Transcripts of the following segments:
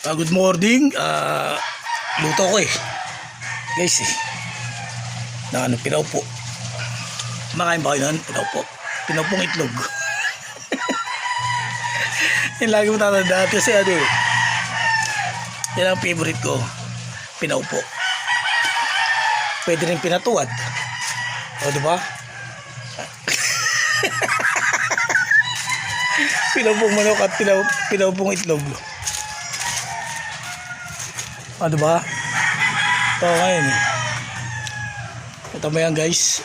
Good morning. Luto ko guys na ano, pinaupo. Makain ba kayo nun? Pinaupo. Pinaupong itlog. Yung lagi mo tatandaan kasi ano yan ang favorite ko. Pinaupo. Pwede rin pinatuwad. O diba? Pinaupong manok at pinaupong itlog. O diba? Ito ngayon ito mo yan guys.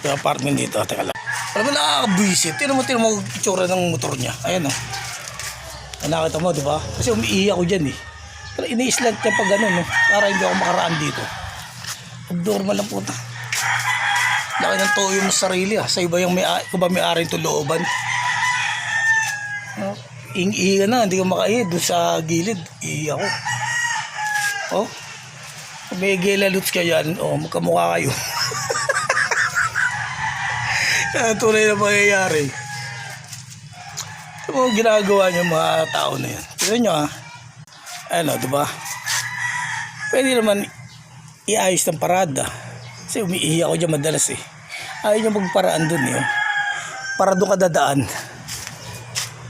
Ito apartment dito. Teka lang. Alam mo, nakakabwisit. Tinan mo itsura ng motor niya. Ayan nakita mo diba? Kasi umiiyak ako dyan pero ini-slide ka pag gano'n para hindi ako makaraan dito. Abnormal lang puta. Laki ng toyo mo sa sarili sa iba yung may-ari itong looban. Iing ka na, hindi ka makaihid doon sa gilid. Iiyak ako. Kung may gelaluts ka yan, magkamukha kayo. Tunay na mangyayari. Ito mo ginagawa niyo mga tao na yan. Tignan nyo diba? Pwede naman iayos ng parada. Kasi umiiyak ako dyan madalas Ayaw nyo magparaan dun para doon ka dadaan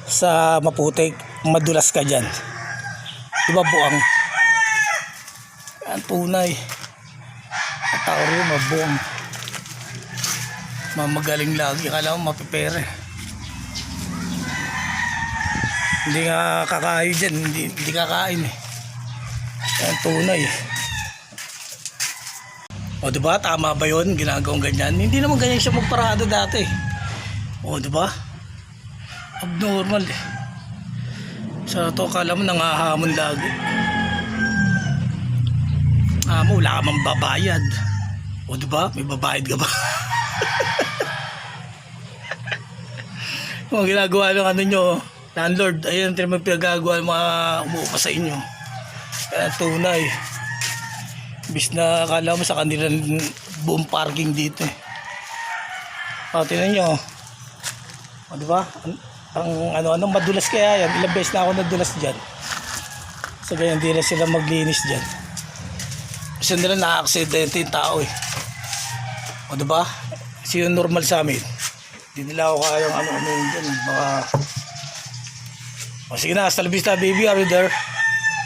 sa maputik, madulas ka dyan. Diba buang? Yan tunay. At ako rin mabuang. Mamagaling lagi. Akala mo mapipere. Hindi nga kakain dyan. Hindi kakain Yan tunay. O diba? Tama ba yun? Ginagawang ganyan. Hindi naman ganyan siya magparada dati. O diba? Abnormal Sa to kala mo nangahamon lagi. Wala ka mang babayad. O diba? May babayad ka ba? Mga ginagawa ng ano nyo landlord, ayun naman pinagagawa ng mga umuupa sa inyo. Kaya tunay bis na akala mo sa kanilang buong parking dito tinan nyo diba? Ang madulas kaya yan. Ilang beses na ako nadulas dyan. So ganyan di na sila maglinis dyan. Kasi nila na-aksidente yung tao diba? Kasi yung normal sa amin. Hindi nila ako kayang ano yun dyan. Sige na, hasta la vista baby, are you there?